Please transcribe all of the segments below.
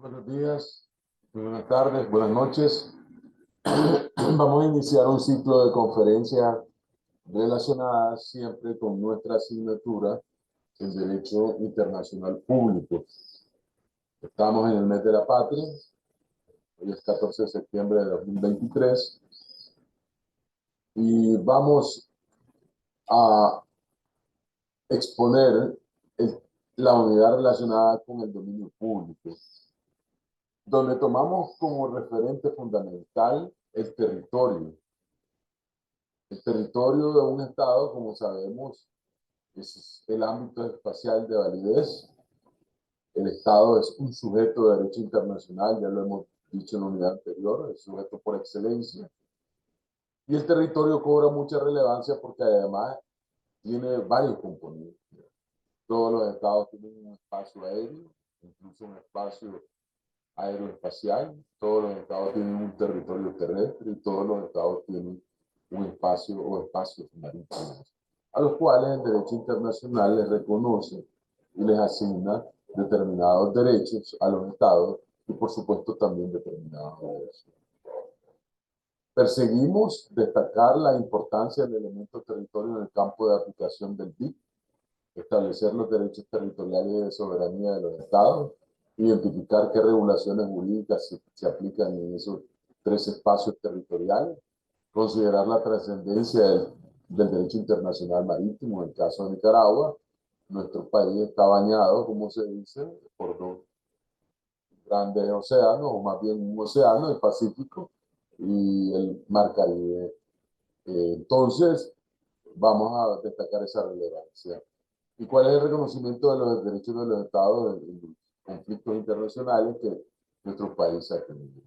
Buenos días, buenas tardes, buenas noches. Vamos a iniciar un ciclo de conferencias relacionadas siempre con nuestra asignatura en Derecho Internacional Público. Estamos en el mes de la patria, hoy es 14 de septiembre de 2023, y vamos a exponer la unidad relacionada con el dominio público, donde tomamos como referente fundamental el territorio. El territorio de un Estado, como sabemos, es el ámbito espacial de validez. El Estado es un sujeto de derecho internacional, ya lo hemos dicho en la unidad anterior, es sujeto por excelencia. Y el territorio cobra mucha relevancia porque además tiene varios componentes. Todos los estados tienen un espacio aéreo, incluso un espacio aeroespacial. Todos los estados tienen un territorio terrestre y todos los estados tienen un espacio o espacios marítimos, a los cuales el derecho internacional les reconoce y les asigna determinados derechos a los estados y por supuesto también determinados derechos. Perseguimos destacar la importancia del elemento territorio en el campo de aplicación del BIC, establecer los derechos territoriales y de soberanía de los estados, identificar qué regulaciones jurídicas se aplican en esos tres espacios territoriales, considerar la trascendencia del derecho internacional marítimo. En el caso de Nicaragua, nuestro país está bañado, como se dice, por dos grandes océanos, o más bien un océano, el Pacífico y el Mar Caribe. Entonces, vamos a destacar esa relevancia. ¿Y cuál es el reconocimiento de los derechos de los estados en conflictos internacionales que nuestro país ha tenido?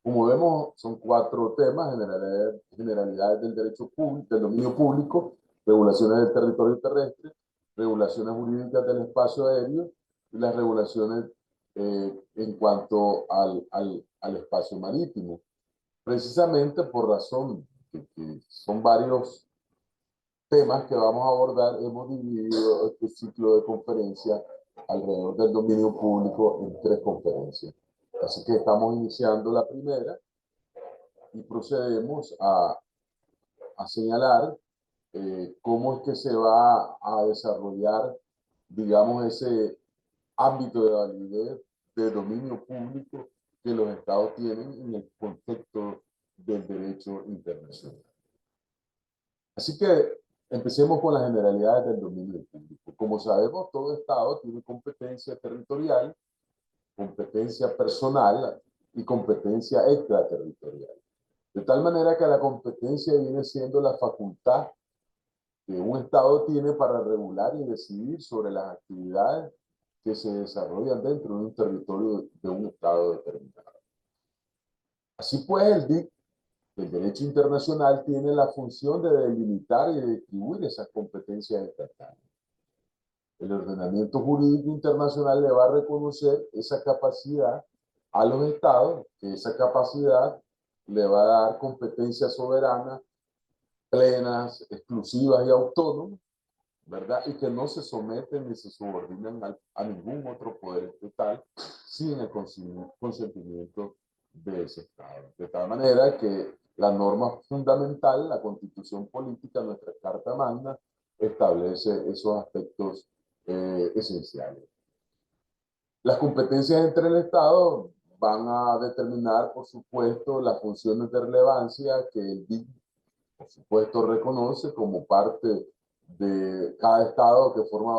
Como vemos, son cuatro temas: generalidades del derecho público, del dominio público, regulaciones del territorio terrestre, regulaciones jurídicas del espacio aéreo y las regulaciones en cuanto al espacio marítimo. Precisamente por razón que son varios temas que vamos a abordar, hemos dividido este ciclo de conferencias alrededor del dominio público en tres conferencias. Así que estamos iniciando la primera y procedemos a señalar cómo es que se va a desarrollar, digamos, ese ámbito de validez de dominio público que los estados tienen en el contexto del derecho internacional. Así que empecemos con las generalidades del dominio público. Como sabemos, todo estado tiene competencia territorial, competencia personal y competencia extraterritorial. De tal manera que la competencia viene siendo la facultad que un Estado tiene para regular y decidir sobre las actividades que se desarrollan dentro de un territorio de un Estado determinado. Así pues, el derecho internacional tiene la función de delimitar y de distribuir esas competencias estatales. El ordenamiento jurídico internacional le va a reconocer esa capacidad a los estados, que esa capacidad le va a dar competencias soberanas, plenas, exclusivas y autónomas, ¿verdad? Y que no se someten ni se subordinan a ningún otro poder estatal sin el consentimiento de ese Estado. De tal manera que la norma fundamental, la Constitución política, nuestra Carta Magna, establece esos aspectos esenciales. Las competencias entre el Estado van a determinar, por supuesto, las funciones de relevancia que el BIC, por supuesto, reconoce como parte de cada Estado que forma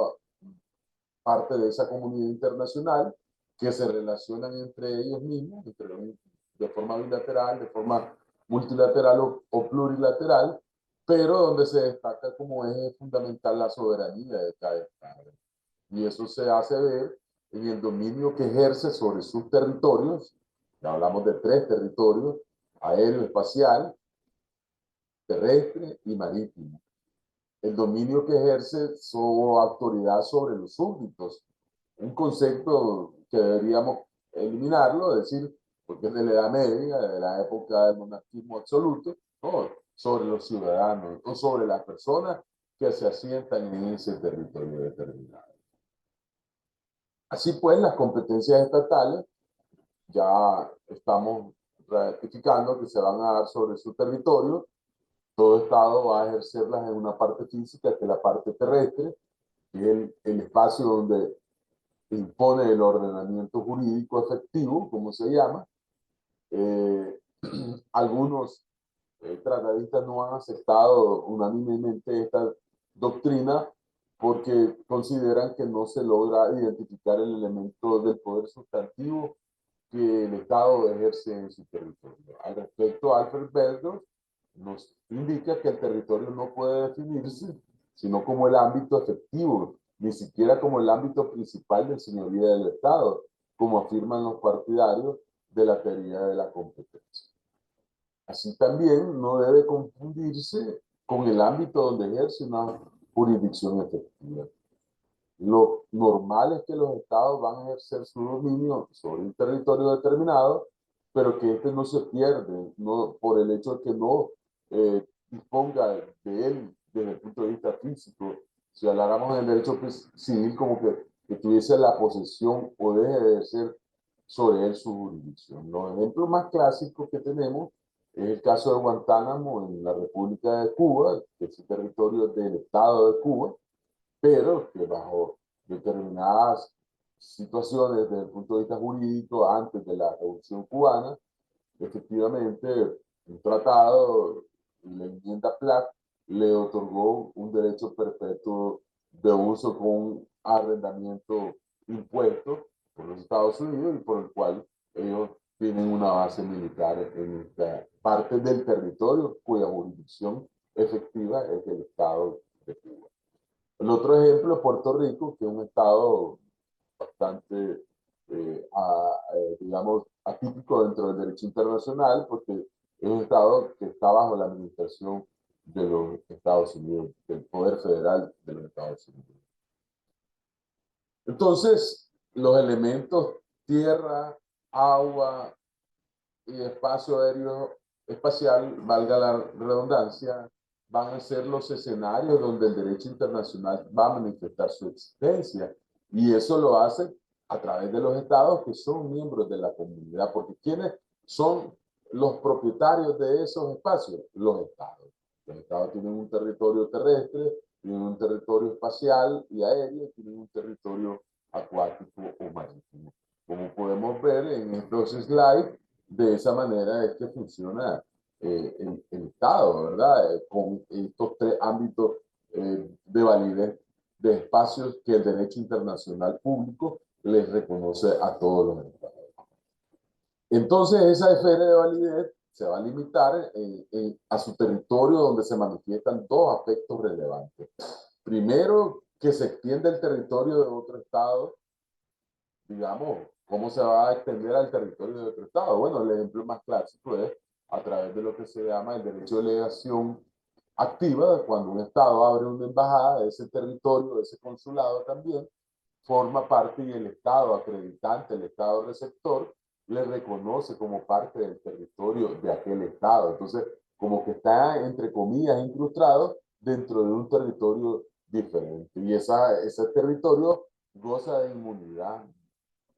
parte de esa comunidad internacional, que se relacionan entre ellos mismos, de forma bilateral, de forma multilateral o plurilateral, pero donde se destaca como eje fundamental la soberanía de cada Estado. Y eso se hace ver en el dominio que ejerce sobre sus territorios. Ya hablamos de tres territorios: aéreo, espacial, terrestre y marítimo. El dominio que ejerce su autoridad sobre los súbditos, un concepto que deberíamos eliminarlo, es decir, porque es de la Edad Media, de la época del monarquismo absoluto, ¿no? Sobre los ciudadanos o sobre las personas que se asientan en ese territorio determinado. Así pues, las competencias estatales ya estamos ratificando que se van a dar sobre su territorio. Todo Estado va a ejercerlas en una parte física, que es la parte terrestre, que es el espacio donde impone el ordenamiento jurídico efectivo, como se llama. Eh, algunos tratadistas no han aceptado unánimemente esta doctrina porque consideran que no se logra identificar el elemento del poder sustantivo que el Estado ejerce en su territorio. Al respecto, Alfred Berger nos indica que el territorio no puede definirse sino como el ámbito efectivo, ni siquiera como el ámbito principal del señorío del Estado, como afirman los partidarios de la teoría de la competencia. Así también no debe confundirse con el ámbito donde ejerce una jurisdicción efectiva. Lo normal es que los estados van a ejercer su dominio sobre un territorio determinado, pero que este no se pierde no, por el hecho de que no disponga de él desde el punto de vista físico. Si habláramos del derecho civil, como que tuviese la posesión o deje de ejercer sobre él su jurisdicción. Los ejemplos más clásicos que tenemos es el caso de Guantánamo en la República de Cuba, que es el territorio del Estado de Cuba, pero que bajo determinadas situaciones desde el punto de vista jurídico, antes de la Revolución Cubana, efectivamente un tratado, la enmienda Platt, le otorgó un derecho perpetuo de uso con un arrendamiento impuesto por los Estados Unidos y por el cual ellos tienen una base militar en esta parte del territorio cuya jurisdicción efectiva es el Estado de Cuba. El otro ejemplo es Puerto Rico, que es un estado bastante, digamos, atípico dentro del derecho internacional, porque es un estado que está bajo la administración de los Estados Unidos, del poder federal de los Estados Unidos. Entonces, los elementos tierra, agua y espacio aéreo espacial, valga la redundancia, van a ser los escenarios donde el derecho internacional va a manifestar su existencia. Y eso lo hace a través de los estados que son miembros de la comunidad, porque ¿quiénes son los propietarios de esos espacios? Los estados. Los estados tienen un territorio terrestre, tienen un territorio espacial y aéreo, tienen un territorio acuático o marítimo. Como podemos ver en estos slides, de esa manera es que funciona el Estado, ¿verdad? Con estos tres ámbitos de validez de espacios que el derecho internacional público les reconoce a todos los estados. Entonces, esa esfera de validez se va a limitar a su territorio donde se manifiestan dos aspectos relevantes. Primero, que se extiende el territorio de otro estado, digamos, ¿cómo se va a extender al territorio de otro estado? Bueno, el ejemplo más clásico es a través de lo que se llama el derecho de delegación activa, cuando un estado abre una embajada de ese territorio, de ese consulado también, forma parte y el estado acreditante, el estado receptor, le reconoce como parte del territorio de aquel estado. Entonces, como que está, entre comillas, incrustado dentro de un territorio diferente. Y ese territorio goza de inmunidad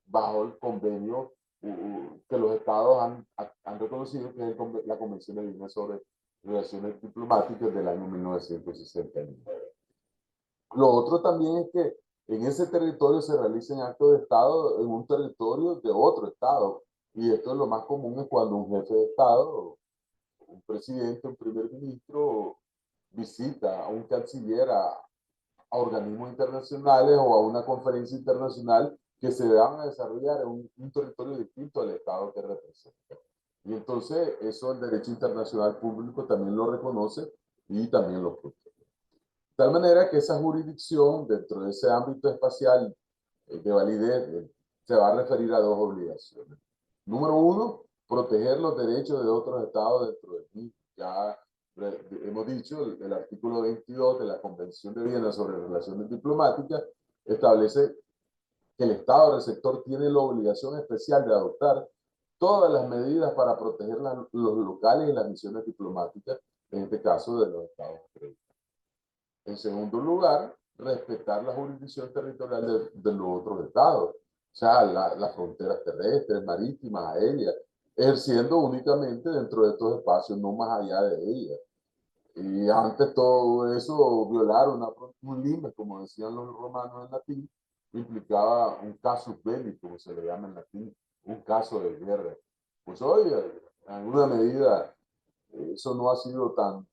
bajo el convenio que los estados han reconocido, que es la Convención de Viena sobre Relaciones Diplomáticas del año 1969. Lo otro también es que en ese territorio se realicen actos de Estado en un territorio de otro Estado. Y esto es lo más común es cuando un jefe de Estado, un presidente, un primer ministro, visita a un canciller a organismos internacionales o a una conferencia internacional que se van a desarrollar en un territorio distinto al Estado que representa. Y entonces eso el derecho internacional público también lo reconoce y también lo protege. De tal manera que esa jurisdicción dentro de ese ámbito espacial de validez se va a referir a dos obligaciones. Número uno, proteger los derechos de otros estados dentro de mí. Ya hemos dicho, el artículo 22 de la Convención de Viena sobre Relaciones Diplomáticas establece que el Estado receptor tiene la obligación especial de adoptar todas las medidas para proteger los locales y las misiones diplomáticas, en este caso de los estados acreditados. En segundo lugar, respetar la jurisdicción territorial de los otros estados. sea, las fronteras terrestres, marítimas, aéreas, ejerciendo únicamente dentro de estos espacios, no más allá de ellas. Y antes todo eso, violar un limes, como decían los romanos en latín, implicaba un casus belli, como se le llama en latín, un caso de guerra. Pues hoy, en alguna medida, eso no ha sido tan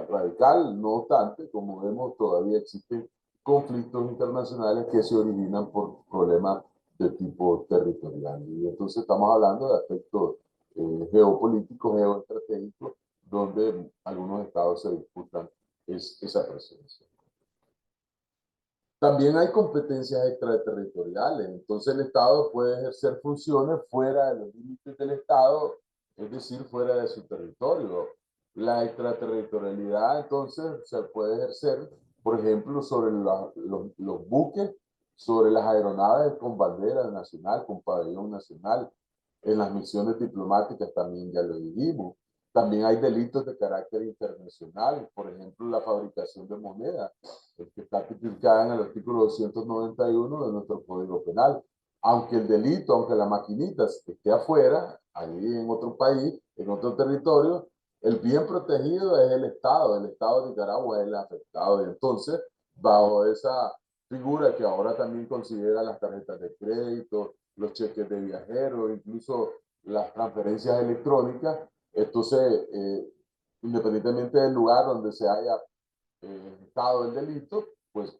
radical, no obstante, como vemos, todavía existen conflictos internacionales que se originan por problemas de tipo territorial. Y entonces estamos hablando de aspectos geopolíticos, geoestratégicos, donde algunos estados se disputan esa presencia. También hay competencias extraterritoriales, entonces el Estado puede ejercer funciones fuera de los límites del Estado, es decir, fuera de su territorio. La extraterritorialidad entonces se puede ejercer, por ejemplo, sobre los buques, sobre las aeronaves con bandera nacional, con pabellón nacional, en las misiones diplomáticas también ya lo dijimos. También hay delitos de carácter internacional, por ejemplo, la fabricación de moneda, que está tipificada en el artículo 291 de nuestro Código Penal. Aunque el delito, aunque la maquinita esté afuera, ahí en otro país, en otro territorio, el bien protegido es el Estado de Nicaragua es el afectado. Y entonces, bajo esa figura que ahora también considera las tarjetas de crédito, los cheques de viajeros, incluso las transferencias electrónicas, entonces, independientemente del lugar donde se haya estado el delito, pues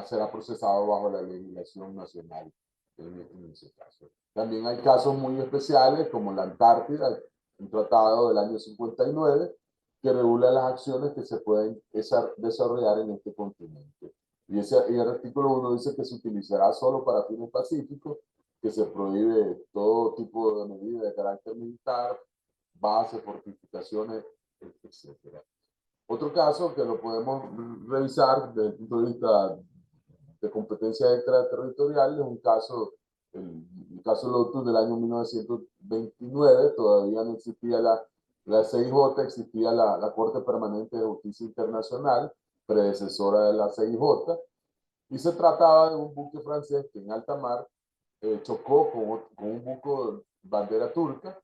será procesado bajo la legislación nacional en ese caso. También hay casos muy especiales como la Antártida, un tratado del año 59 que regula las acciones que se pueden desarrollar en este continente. Y el artículo 1 dice que se utilizará solo para fines pacíficos, que se prohíbe todo tipo de medida de carácter militar, bases, fortificaciones, etc. Otro caso que lo podemos revisar desde el punto de vista de competencia extraterritorial es un caso, el caso Lotus del año 1929, todavía no existía la CIJ, existía la Corte Permanente de Justicia Internacional, predecesora de la CIJ, y se trataba de un buque francés que en alta mar chocó con un buque bandera turca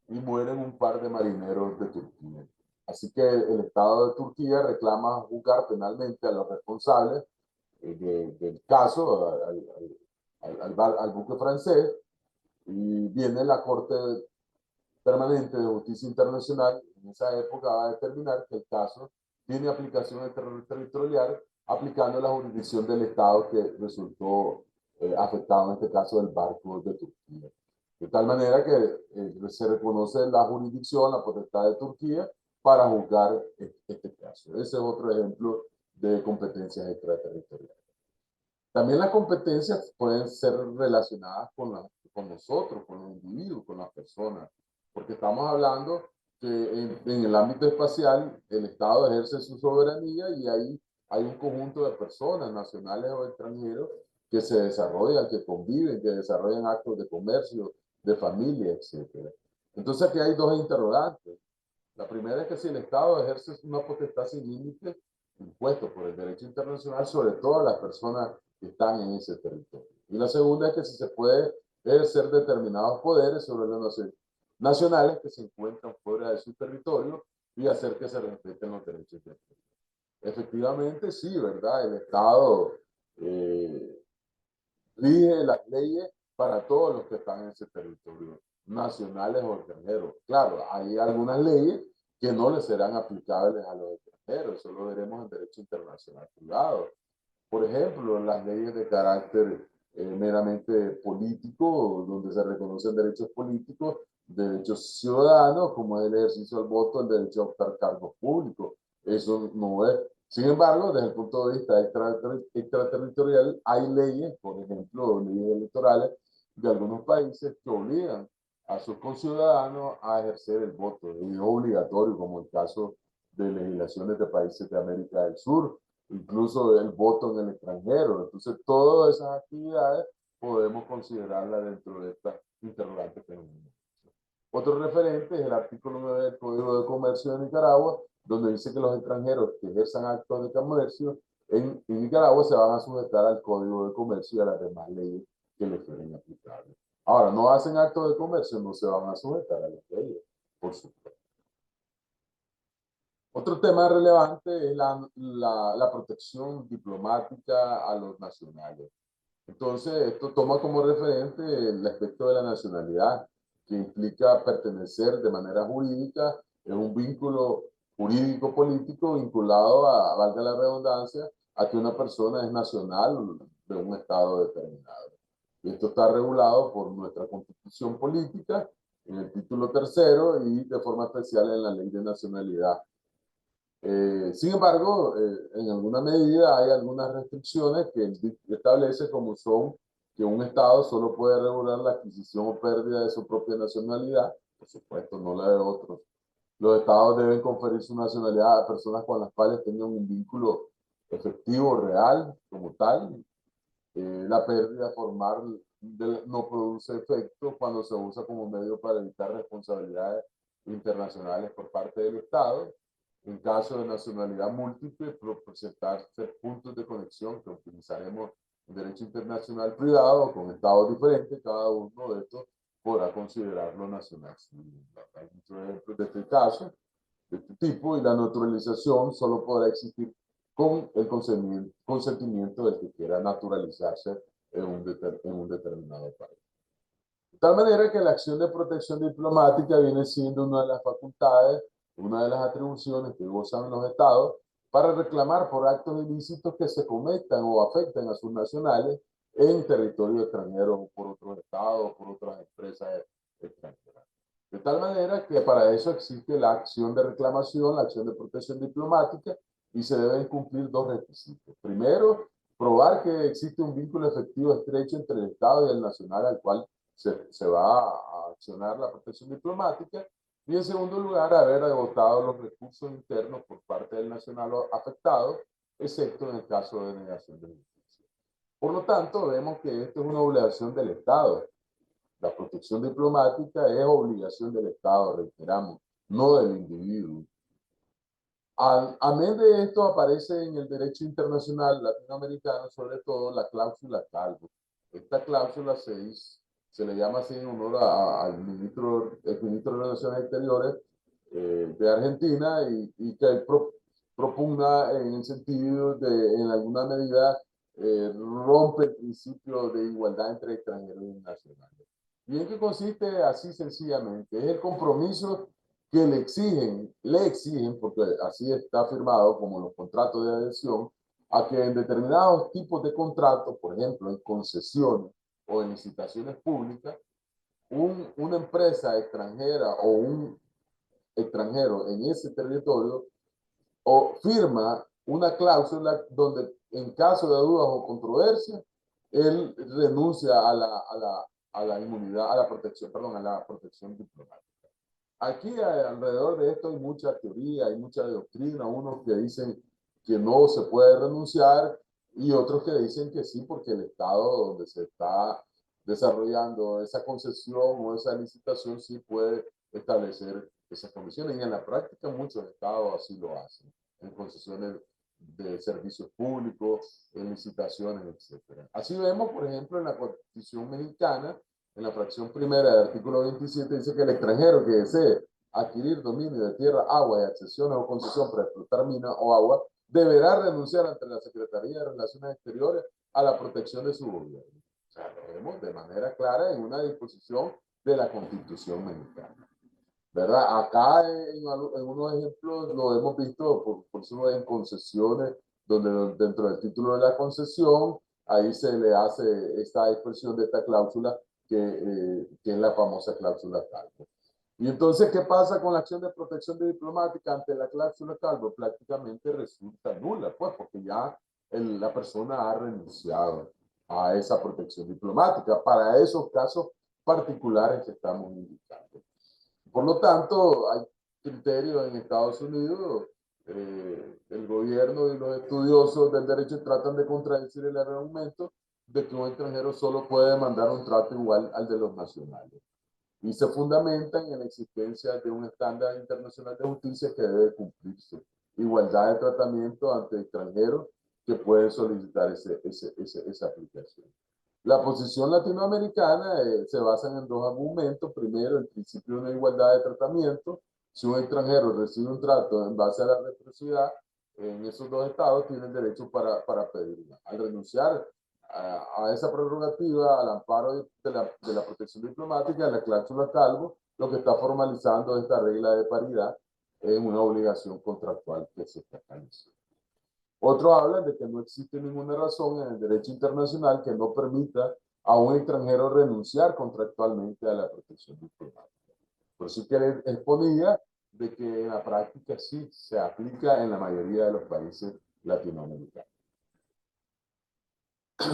y mueren un par de marineros de Turquía. Así que el Estado de Turquía reclama juzgar penalmente a los responsables del caso, al buque francés, y viene la Corte Permanente de Justicia Internacional, en esa época va a determinar que el caso tiene aplicación territorial, aplicando la jurisdicción del Estado que resultó afectado, en este caso, del barco de Turquía. De tal manera que se reconoce la jurisdicción, la potestad de Turquía para juzgar este caso. Ese es otro ejemplo de competencias extraterritoriales. También las competencias pueden ser relacionadas con nosotros, con los individuos, con las personas, porque estamos hablando que en el ámbito espacial el Estado ejerce su soberanía y ahí hay un conjunto de personas, nacionales o extranjeros, que se desarrollan, que conviven, que desarrollan actos de comercio, de familia, etc. Entonces aquí hay dos interrogantes. La primera es que si el Estado ejerce una potestad sin límites impuesto por el derecho internacional sobre todas las personas que están en ese territorio. Y la segunda es que si se puede ejercer determinados poderes sobre los nacionales que se encuentran fuera de su territorio y hacer que se respeten los derechos de todos. Efectivamente, sí, ¿verdad? El Estado rige las leyes para todos los que están en ese territorio, nacionales o extranjeros. Claro, hay algunas leyes que no les serán aplicables a los extranjeros, eso lo veremos en derecho internacional privado. Por ejemplo, las leyes de carácter meramente político, donde se reconocen derechos políticos, derechos ciudadanos, como es el ejercicio del voto, el derecho a optar cargos públicos. Eso no es. Sin embargo, desde el punto de vista extraterritorial, hay leyes, por ejemplo, leyes electorales de algunos países que obligan a sus conciudadanos a ejercer el voto. Es obligatorio, como el caso de legislaciones de países de América del Sur, incluso el voto en el extranjero. Entonces, todas esas actividades podemos considerarlas dentro de estas interrogantes que nos hemos. Otro referente es el artículo 9 del Código de Comercio de Nicaragua, donde dice que los extranjeros que ejerzan actos de comercio en Nicaragua se van a sujetar al Código de Comercio y a las demás leyes que le fueren aplicables. Ahora, no hacen actos de comercio, no se van a sujetar a las leyes, por supuesto. Otro tema relevante es la protección diplomática a los nacionales. Entonces, esto toma como referente el aspecto de la nacionalidad, que implica pertenecer de manera jurídica en un vínculo jurídico-político vinculado a, valga la redundancia, a que una persona es nacional de un estado determinado. Y esto está regulado por nuestra Constitución Política, en el título tercero y de forma especial en la Ley de Nacionalidad. Sin embargo, en alguna medida hay algunas restricciones que el DIC establece, como son que un Estado solo puede regular la adquisición o pérdida de su propia nacionalidad, por supuesto, no la de otros. Los Estados deben conferir su nacionalidad a personas con las cuales tengan un vínculo efectivo, real, como tal. La pérdida formal no produce efecto cuando se usa como medio para evitar responsabilidades internacionales por parte del Estado. En caso de nacionalidad múltiple, presentarse puntos de conexión que utilizaremos en derecho internacional privado con estados diferentes, cada uno de estos podrá considerarlo nacional. Hay muchos ejemplos de este caso, de este tipo, y la naturalización solo podrá existir con el consentimiento del que quiera naturalizarse en un determinado país. De tal manera que la acción de protección diplomática viene siendo una de las facultades, una de las atribuciones que gozan los estados para reclamar por actos ilícitos que se cometan o afecten a sus nacionales en territorio extranjero o por otros estados o por otras empresas extranjeras. De tal manera que para eso existe la acción de reclamación, la acción de protección diplomática, y se deben cumplir dos requisitos. Primero, probar que existe un vínculo efectivo estrecho entre el Estado y el nacional al cual se va a accionar la protección diplomática. Y en segundo lugar, haber agotado los recursos internos por parte del nacional afectado, excepto en el caso de negación de justicia. Por lo tanto, vemos que esto es una obligación del Estado. La protección diplomática es obligación del Estado, reiteramos, no del individuo. Amén de esto, aparece en el derecho internacional latinoamericano, sobre todo, la cláusula Calvo. Esta cláusula se le llama así en honor al ministro de Relaciones Exteriores de Argentina y que propugna en el sentido de, en alguna medida, rompe el principio de igualdad entre extranjeros y nacionales. ¿Y en qué consiste? Así sencillamente, es el compromiso que le exigen, porque así está firmado como los contratos de adhesión, a que en determinados tipos de contratos, por ejemplo, en concesiones o en licitaciones públicas, una empresa extranjera o un extranjero en ese territorio o firma una cláusula donde en caso de dudas o controversia, él renuncia a la inmunidad, a la protección, perdón, a la protección diplomática. Aquí alrededor de esto hay mucha teoría, hay mucha doctrina, unos que dicen que no se puede renunciar y otros que dicen que sí, porque el Estado donde se está desarrollando esa concesión o esa licitación sí puede establecer esas condiciones. Y en la práctica muchos estados así lo hacen, en concesiones de servicios públicos, en licitaciones, etc. Así vemos, por ejemplo, en la Constitución mexicana, en la fracción primera del artículo 27, dice que el extranjero que desee adquirir dominio de tierra, agua y accesiones o concesión para explotar mina o agua, deberá renunciar ante la Secretaría de Relaciones Exteriores a la protección de su gobierno. O sea, lo vemos de manera clara en una disposición de la Constitución mexicana. ¿Verdad? Acá en unos ejemplos lo hemos visto por eso en concesiones, donde dentro del título de la concesión, ahí se le hace esta expresión de esta cláusula que es la famosa cláusula Calvo. Y entonces, ¿qué pasa con la acción de protección diplomática ante la cláusula Calvo? Prácticamente resulta nula, pues, porque ya la persona ha renunciado a esa protección diplomática para esos casos particulares que estamos indicando. Por lo tanto, hay criterios en Estados Unidos, el gobierno y los estudiosos del derecho tratan de contradecir el argumento de que un extranjero solo puede demandar un trato igual al de los nacionales. Y se fundamentan en la existencia de un estándar internacional de justicia que debe cumplirse. Igualdad de tratamiento ante extranjeros que pueden solicitar esa aplicación. La posición latinoamericana se basa en dos argumentos. Primero, el principio de una igualdad de tratamiento. Si un extranjero recibe un trato en base a la reciprocidad, en esos dos estados tienen derecho para pedirla. Al renunciar a esa prerrogativa, al amparo de la protección diplomática, la cláusula Calvo, lo que está formalizando esta regla de paridad es una obligación contractual que se está estableciendo. Otros hablan de que no existe ninguna razón en el derecho internacional que no permita a un extranjero renunciar contractualmente a la protección diplomática. Por eso que él exponía de que en la práctica sí se aplica en la mayoría de los países latinoamericanos.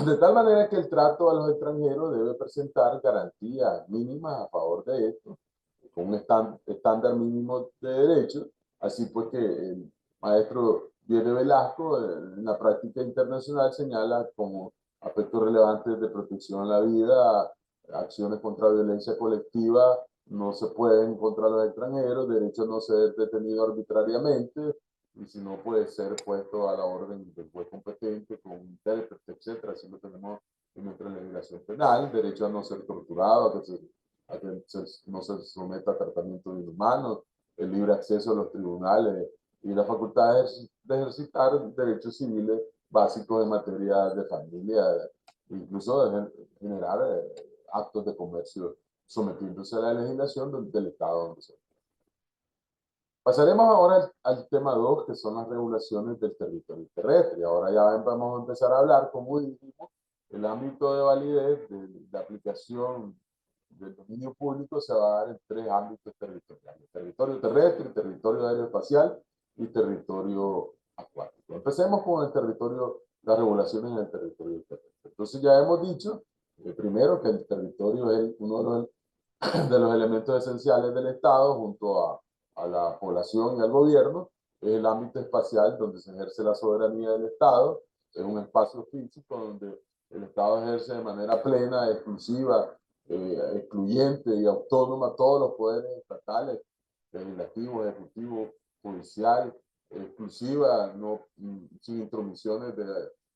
De tal manera que el trato a los extranjeros debe presentar garantías mínimas a favor de esto, con un estándar mínimo de derechos, así pues que el maestro Diego Velasco en la práctica internacional señala como aspectos relevantes de protección a la vida, acciones contra violencia colectiva, no se pueden contra los extranjeros, derecho a no ser detenido arbitrariamente, y si no puede ser puesto a la orden del juez competente con intérprete, etcétera, así lo tenemos en nuestra legislación penal, derecho a no ser torturado, a que no se someta a tratamiento inhumano, el libre acceso a los tribunales y la facultad de ejercitar derechos civiles básicos en materia de familia, incluso de generar actos de comercio sometiéndose a la legislación del Estado donde se. Pasaremos ahora al tema 2, que son las regulaciones del territorio terrestre. Ahora ya vamos a empezar a hablar, como dijimos, el ámbito de validez de aplicación del dominio público se va a dar en tres ámbitos territoriales: territorio terrestre, territorio aeroespacial y territorio acuático. Empecemos con el territorio, las regulaciones en el territorio terrestre. Entonces ya hemos dicho, primero, que el territorio es uno de los elementos esenciales del Estado junto a la población y al gobierno. Es el ámbito espacial donde se ejerce la soberanía del Estado, es un espacio físico donde el Estado ejerce de manera plena, exclusiva, excluyente y autónoma todos los poderes estatales, legislativo, ejecutivo, judicial, exclusiva, no, sin intromisiones de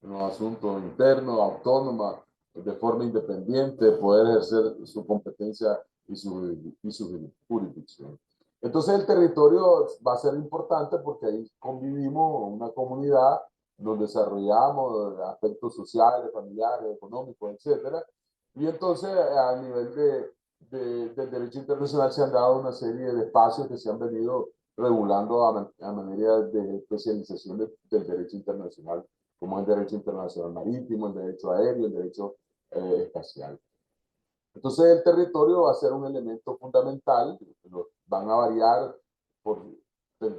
los asuntos internos, autónoma, de forma independiente, poder ejercer su competencia y su jurisdicción. Entonces el territorio va a ser importante porque ahí convivimos una comunidad, nos desarrollamos aspectos sociales, familiares, económicos, etcétera. Y entonces a nivel del derecho internacional se han dado una serie de espacios que se han venido regulando a manera de especialización del derecho internacional, como el derecho internacional marítimo, el derecho aéreo, el derecho espacial. Entonces el territorio va a ser un elemento fundamental, van a variar por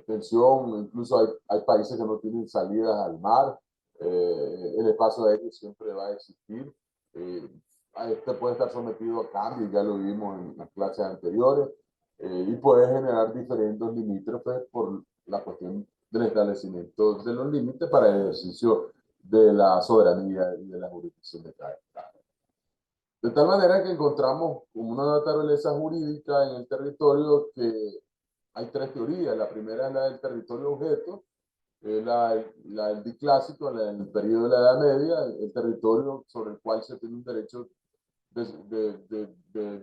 tensión, incluso hay países que no tienen salidas al mar, el espacio aéreo siempre va a existir, este puede estar sometido a cambios, ya lo vimos en las clases anteriores, y puede generar diferentes limítrofes por la cuestión del establecimiento de los límites para el ejercicio de la soberanía y de la jurisdicción de cada Estado. De tal manera que encontramos como una naturaleza jurídica en el territorio que hay tres teorías. La primera es la del territorio objeto, la del diclásico, la del periodo de la Edad Media, el territorio sobre el cual se tiene un derecho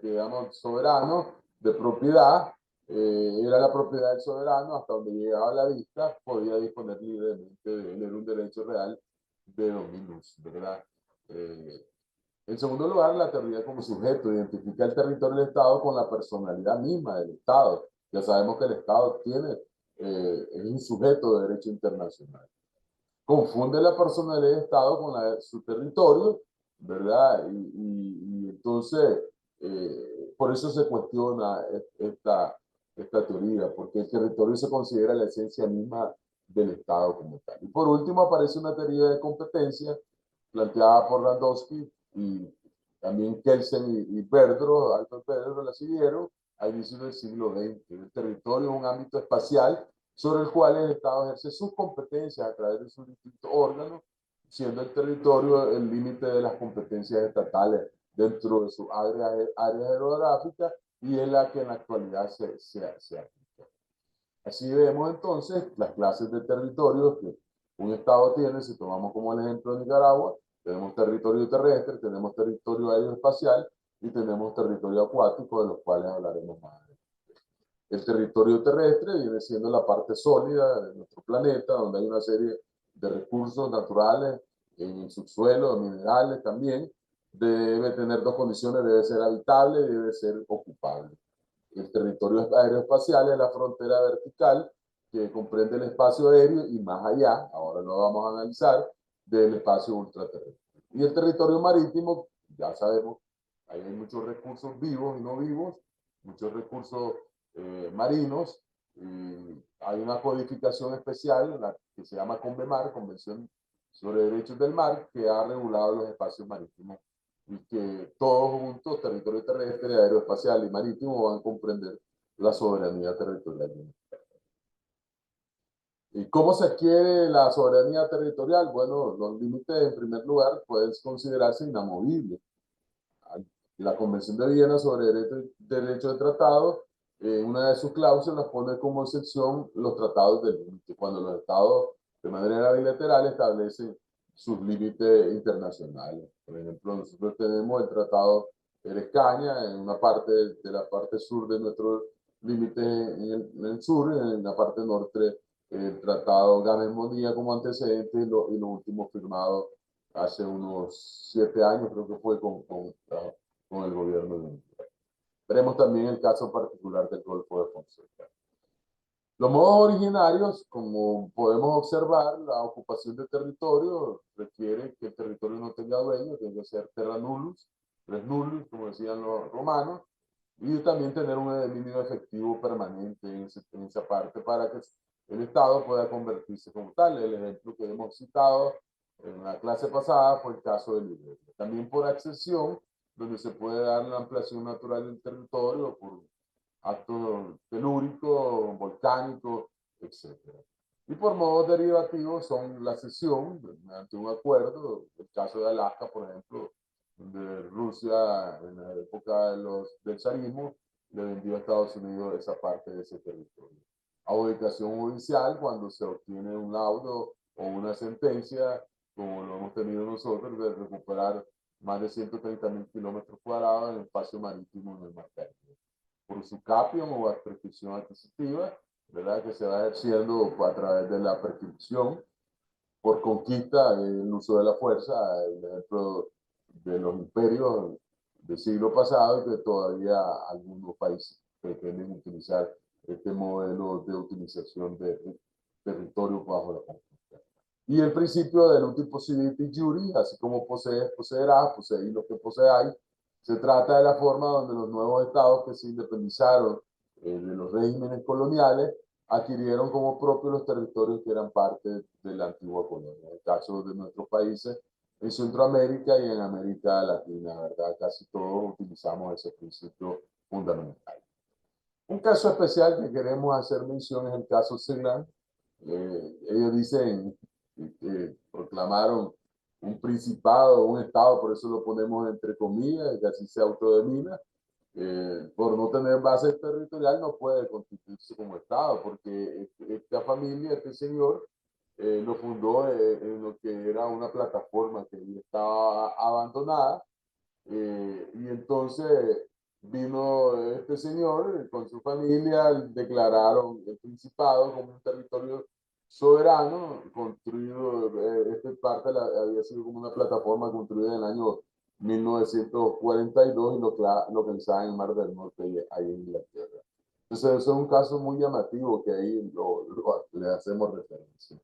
digamos, soberano, de propiedad. Era la propiedad del soberano, hasta donde llegaba la vista, podía disponer libremente de él, era un derecho real de dominus, ¿verdad? En segundo lugar, la teoría como sujeto identifica el territorio del Estado con la personalidad misma del Estado. Ya sabemos que el Estado es un sujeto de derecho internacional. Confunde la personalidad del Estado con la de su territorio, ¿verdad? Y entonces, por eso se cuestiona esta teoría, porque el territorio se considera la esencia misma del Estado como tal. Y por último, aparece una teoría de competencia planteada por Landowski y también Kelsen y Verdro, Alfred Verdro la siguieron a inicios del siglo XX. El territorio es un ámbito espacial sobre el cual el Estado ejerce sus competencias a través de sus distintos órganos, siendo el territorio el límite de las competencias estatales dentro de sus áreas geográficas y es la que en la actualidad se aplica. Así vemos entonces las clases de territorio que un Estado tiene. Si tomamos como el ejemplo de Nicaragua, Tenemos territorio terrestre, tenemos territorio aeroespacial y tenemos territorio acuático, de los cuales hablaremos más. El territorio terrestre viene siendo la parte sólida de nuestro planeta, donde hay una serie de recursos naturales en el subsuelo, minerales también. Debe tener dos condiciones: debe ser habitable y debe ser ocupable. El territorio aeroespacial es la frontera vertical que comprende el espacio aéreo y más allá, ahora lo vamos a analizar, del espacio ultraterrestre. Y el territorio marítimo, ya sabemos, ahí hay muchos recursos vivos y no vivos, muchos recursos marinos, y hay una codificación especial, la que se llama CONVEMAR, Convención sobre Derechos del Mar, que ha regulado los espacios marítimos y que todos juntos, territorio terrestre, aeroespacial y marítimo, van a comprender la soberanía territorial. ¿Y cómo se adquiere la soberanía territorial? Bueno, los límites, en primer lugar, pueden considerarse inamovibles. La Convención de Viena sobre Derecho de Tratado, una de sus cláusulas pone como excepción los tratados de límite, cuando los estados de manera bilateral establecen sus límites internacionales. Por ejemplo, nosotros tenemos el Tratado Pérez Caña en una parte de la parte sur de nuestro límite en el sur, en la parte norte el Tratado Gámez Monía como antecedente y lo último firmado hace unos 7 años, creo que fue con el gobierno de Honduras. Veremos también el caso particular del Golfo de Fonseca. Los modos originarios, como podemos observar, la ocupación de territorio requiere que el territorio no tenga dueño, tiene que ser terra nullus, res nullus, como decían los romanos, y también tener un dominio efectivo permanente en esa parte para que el Estado pueda convertirse como tal. El ejemplo que hemos citado en la clase pasada fue el caso de Liberia. También por accesión, donde se puede dar la ampliación natural del territorio por acto telúrico, volcánico, etc. Y por modos derivativos son la cesión mediante un acuerdo, el caso de Alaska, por ejemplo, de Rusia en la época del zarismo, le vendió a Estados Unidos esa parte de ese territorio. Adjudicación judicial, cuando se obtiene un laudo o una sentencia, como lo hemos tenido nosotros, de recuperar más de 130.000 kilómetros cuadrados en espacio marítimo en el Mar Caribe. Por su capión o prescripción adquisitiva, ¿verdad? Que se va ejerciendo a través de la prescripción, por conquista, el uso de la fuerza, el ejemplo de los imperios del siglo pasado, y que todavía algunos países pretenden utilizar este modelo de utilización de territorio bajo la conquista. Y el principio del uti possidetis iuri, así como posees, poseerás, poseéis lo que poseáis. Se trata de la forma donde los nuevos estados que se independizaron de los regímenes coloniales adquirieron como propios los territorios que eran parte de la antigua colonia. En el caso de nuestros países en Centroamérica y en América Latina, ¿verdad? Casi todos utilizamos ese principio fundamental. Un caso especial que queremos hacer mención es el caso Ceilán. Ellos dicen que proclamaron un principado, un estado, por eso lo ponemos entre comillas, que así se autodenomina. Por no tener base territorial no puede constituirse como estado, porque esta familia, este señor, lo fundó en lo que era una plataforma que estaba abandonada, y entonces vino este señor con su familia, declararon el Principado como un territorio soberano, construido, esta parte había sido como una plataforma construida en el año 1942 y localizada en el Mar del Norte, ahí en Inglaterra. Entonces, eso es un caso muy llamativo que ahí le hacemos referencia.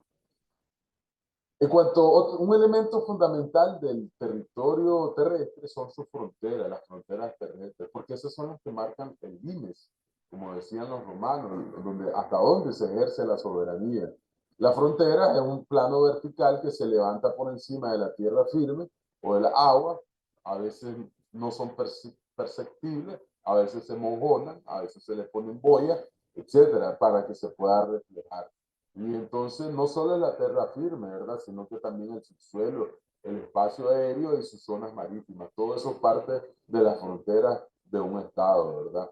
En cuanto a un elemento fundamental del territorio terrestre son sus fronteras, las fronteras terrestres, porque esas son las que marcan el limes, como decían los romanos, donde, hasta dónde se ejerce la soberanía. La frontera es un plano vertical que se levanta por encima de la tierra firme o de la agua, a veces no son perceptibles, a veces se mojonan, a veces se les ponen boyas, etcétera, para que se pueda reflejar. Y entonces no solo es la tierra firme, ¿verdad? Sino que también el subsuelo, el espacio aéreo y sus zonas marítimas. Todo eso parte de las fronteras de un estado, ¿verdad?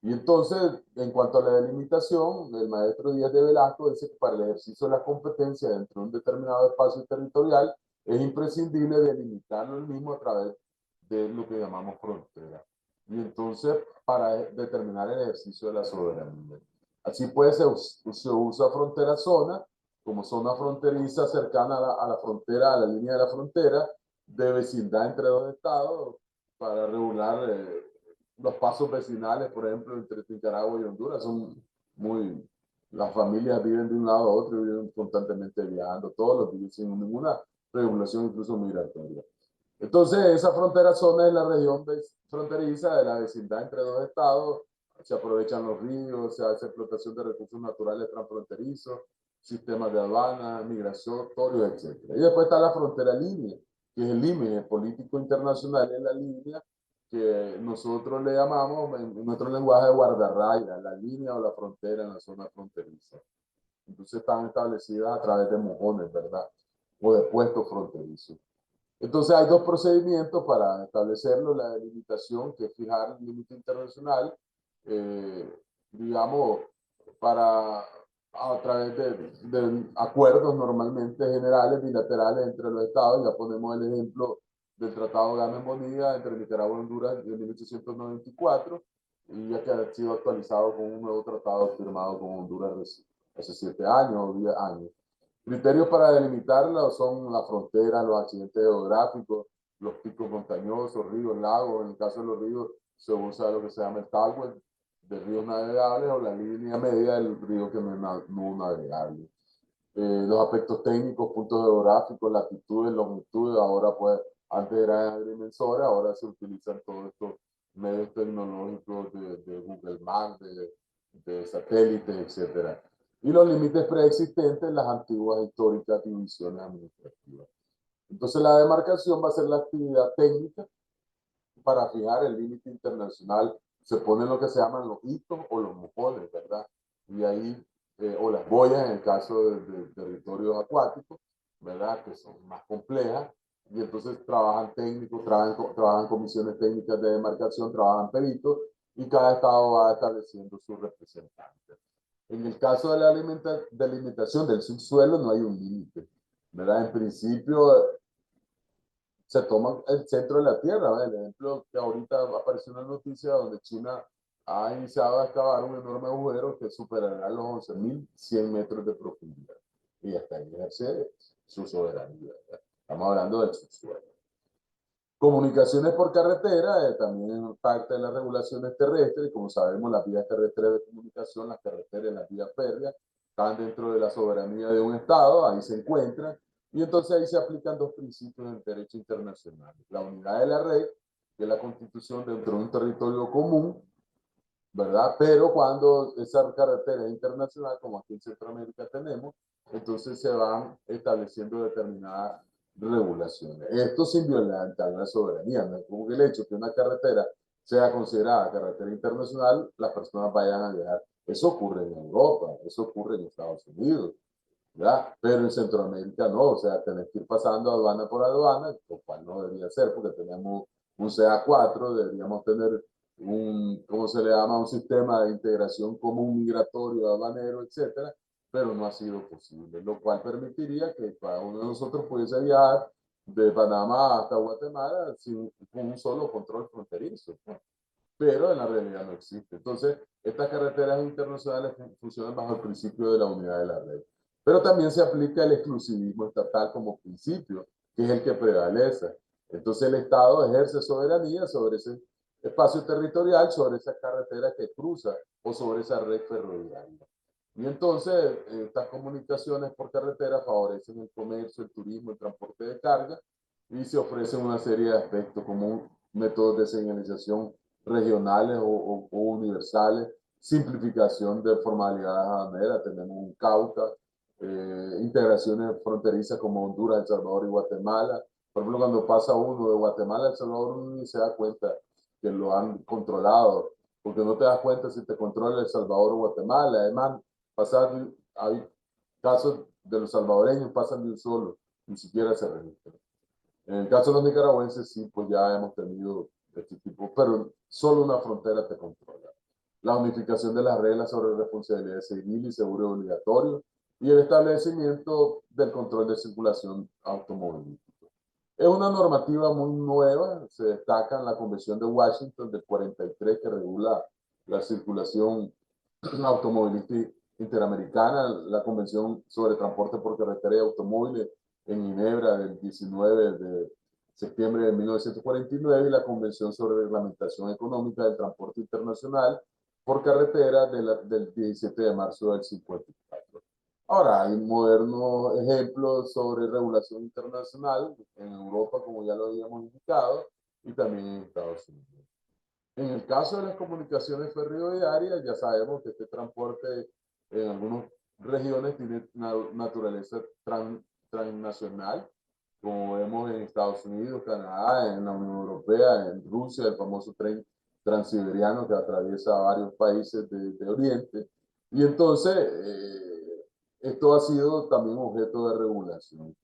Y entonces, en cuanto a la delimitación, el maestro Díaz de Velasco dice que para el ejercicio de la competencia dentro de un determinado espacio territorial es imprescindible delimitarlo el mismo a través de lo que llamamos frontera. Y entonces, para determinar el ejercicio de la soberanía. Así pues, se usa frontera zona como zona fronteriza cercana a la frontera, a la línea de la frontera, de vecindad entre dos estados, para regular los pasos vecinales, por ejemplo, entre Nicaragua y Honduras. Son muy, las familias viven de un lado a otro, viven constantemente viajando todos los días sin ninguna regulación, incluso migratoria. Entonces, esa frontera zona es la región fronteriza de la vecindad entre dos estados. Se aprovechan los ríos, se hace explotación de recursos naturales transfronterizos, sistemas de aduana, migratorios, etc. Y después está la frontera línea, que es el límite político internacional, es la línea que nosotros le llamamos en nuestro lenguaje de guardarraya, la línea o la frontera en la zona fronteriza. Entonces están establecidas a través de mojones, ¿verdad? O de puestos fronterizos. Entonces hay dos procedimientos para establecerlo: la delimitación, que es fijar el límite internacional, digamos, para a través de acuerdos normalmente generales, bilaterales entre los estados. Ya ponemos el ejemplo del Tratado Gámez-Bonilla entre Nicaragua y Honduras de 1894, y ya que ha sido actualizado con un nuevo tratado firmado con Honduras hace 7 años o 10 años. Criterios para delimitarla son la frontera, los accidentes geográficos, los picos montañosos, ríos, lagos. En el caso de los ríos se usa lo que se llama el talweg de ríos navegables, o la línea media del río que no es navegable. Los aspectos técnicos, puntos geográficos, latitudes, longitudes. Ahora pues, antes eran agrimensores, ahora se utilizan todos estos medios tecnológicos de Google Maps, de satélites, etcétera. Y los límites preexistentes, las antiguas históricas divisiones administrativas. Entonces la demarcación va a ser la actividad técnica para fijar el límite internacional. Se ponen lo que se llaman los hitos o los mojones, ¿verdad? Y ahí, o las boyas en el caso de territorios acuáticos, ¿verdad? Que son más complejas. Y entonces trabajan técnicos, trabajan comisiones técnicas de demarcación, trabajan peritos, y cada estado va estableciendo sus representantes. En el caso de la delimitación del subsuelo no hay un límite, ¿verdad? En principio se toma el centro de la Tierra, ¿verdad? El ejemplo que ahorita apareció en la noticia, donde China ha iniciado a excavar un enorme agujero que superará los 11.100 metros de profundidad. Y hasta ahí ejerce su soberanía, ¿verdad? Estamos hablando del subsuelo. Comunicaciones por carretera, también es parte de las regulaciones terrestres. Y como sabemos, las vías terrestres de comunicación, las carreteras, las vías férreas, están dentro de la soberanía de un Estado, ahí se encuentran. Y entonces ahí se aplican dos principios del derecho internacional: la unidad de la red, que es la constitución dentro de un territorio común, ¿verdad? Pero cuando esa carretera es internacional, como aquí en Centroamérica tenemos, entonces se van estableciendo determinadas regulaciones. Esto sin violar la soberanía. No es como que el hecho que una carretera sea considerada carretera internacional, las personas vayan a viajar. Eso ocurre en Europa, eso ocurre en Estados Unidos, ¿verdad? Pero en Centroamérica no. O sea, tenés que ir pasando aduana por aduana, lo cual no debería ser, porque tenemos un CA4, deberíamos tener ¿cómo se le llama? Un sistema de integración común migratorio, aduanero, etcétera, pero no ha sido posible, lo cual permitiría que cada uno de nosotros pudiese viajar de Panamá hasta Guatemala con un solo control fronterizo, pero en la realidad no existe. Entonces, estas carreteras internacionales funcionan bajo el principio de la unidad de la red, pero también se aplica el exclusivismo estatal como principio, que es el que prevalece. Entonces, el Estado ejerce soberanía sobre ese espacio territorial, sobre esa carretera que cruza o sobre esa red ferroviaria. Y entonces, estas comunicaciones por carretera favorecen el comercio, el turismo, el transporte de carga, y se ofrecen una serie de aspectos como métodos de señalización regionales o universales, simplificación de formalidades aduaneras. Tenemos un Cauca, integraciones fronterizas como Honduras, El Salvador y Guatemala. Por ejemplo, cuando pasa uno de Guatemala a El Salvador, uno ni se da cuenta que lo han controlado, porque no te das cuenta si te controla El Salvador o Guatemala. Además, hay casos de los salvadoreños, pasan de un solo, ni siquiera se registran. En el caso de los nicaragüenses, sí, pues ya hemos tenido este tipo, pero solo una frontera te controla. La unificación de las reglas sobre responsabilidad civil y seguro obligatorio, y el establecimiento del control de circulación automovilística. Es una normativa muy nueva, se destaca en la Convención de Washington del 43 que regula la circulación automovilística interamericana, la Convención sobre Transporte por Carretera y Automóviles en Ginebra del 19 de septiembre de 1949 y la Convención sobre Reglamentación Económica del Transporte Internacional por Carretera del 17 de marzo del 54. Ahora, hay modernos ejemplos sobre regulación internacional en Europa, como ya lo habíamos indicado, y también en Estados Unidos. En el caso de las comunicaciones ferroviarias, ya sabemos que este transporte en algunas regiones tiene una naturaleza transnacional, como vemos en Estados Unidos, Canadá, en la Unión Europea, en Rusia, el famoso tren transiberiano que atraviesa varios países de Oriente. Y entonces, esto ha sido también objeto de regulación.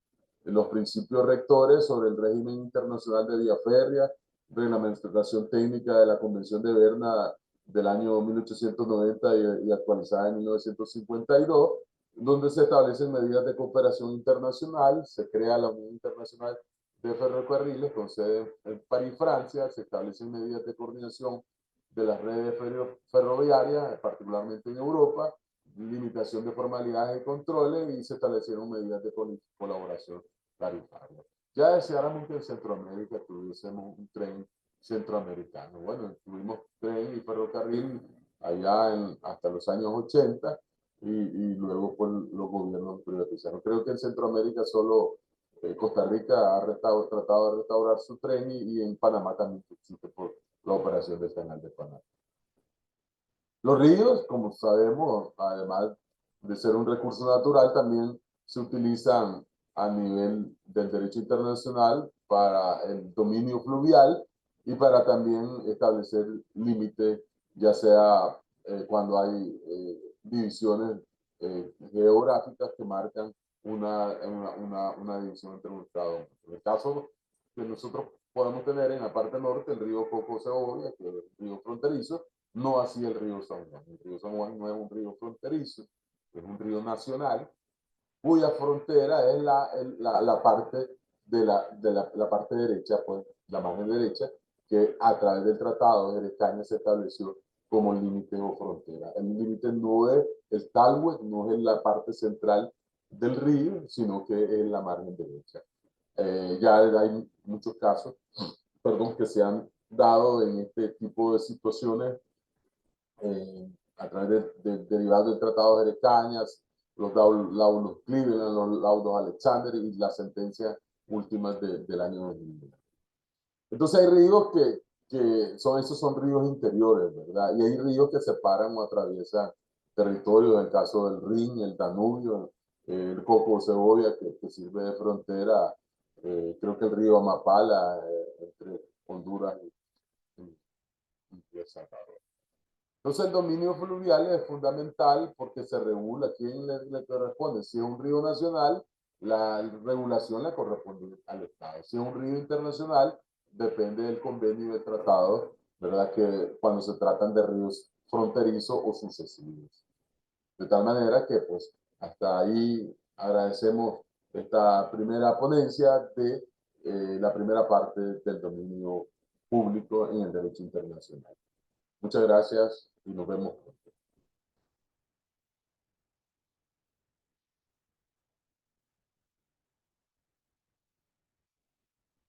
Los principios rectores sobre el régimen internacional de vía férrea, reglamentación técnica de la Convención de Berna del año 1890 y actualizada en 1952, donde se establecen medidas de cooperación internacional, se crea la Unión Internacional de Ferrocarriles con sede en París, Francia, se establecen medidas de coordinación de las redes ferroviarias, particularmente en Europa, limitación de formalidades y controles, y se establecieron medidas de colaboración tarifaria. Ya deseáramos que en Centroamérica tuviésemos un tren centroamericano. Bueno, tuvimos tren y ferrocarril allá hasta los años 80 y luego pues, los gobiernos privatizaron. Creo que en Centroamérica solo Costa Rica ha tratado de restaurar su tren y en Panamá también existe por la operación del canal de Panamá. Los ríos, como sabemos, además de ser un recurso natural, también se utilizan a nivel del derecho internacional para el dominio fluvial y para también establecer límites, ya sea cuando hay divisiones geográficas que marcan una división entre un estado. En el caso que nosotros podemos tener en la parte norte, el río Coco-Segovia, que es el río fronterizo, no así el río San Juan. El río San Juan no es un río fronterizo, es un río nacional, cuya frontera es la parte la parte derecha, pues, la margen derecha, que a través del Tratado de Jerez-Cañas se estableció como límite o frontera. El límite no es el talwet, no es la parte central del río, sino que es la margen derecha. Ya hay muchos casos, perdón, que se han dado en este tipo de situaciones a través derivados del Tratado de Jerez-Cañas, los laudos Cleveland, los laudos Alexander y las sentencias últimas del año 2000. Entonces hay ríos esos son ríos interiores, ¿verdad? Y hay ríos que separan o atraviesan territorios, en el caso del Rin, el Danubio, el Coco-Segovia, que sirve de frontera, creo que el río Amapala, entre Honduras y El Salvador. Entonces el dominio fluvial es fundamental porque se regula a quién le corresponde. Si es un río nacional, la regulación le corresponde al Estado. Si es un río internacional, depende del convenio y del tratado, ¿verdad? Que cuando se tratan de ríos fronterizos o sucesivos. De tal manera que, pues, hasta ahí agradecemos esta primera ponencia de la primera parte del dominio público en el derecho internacional. Muchas gracias y nos vemos.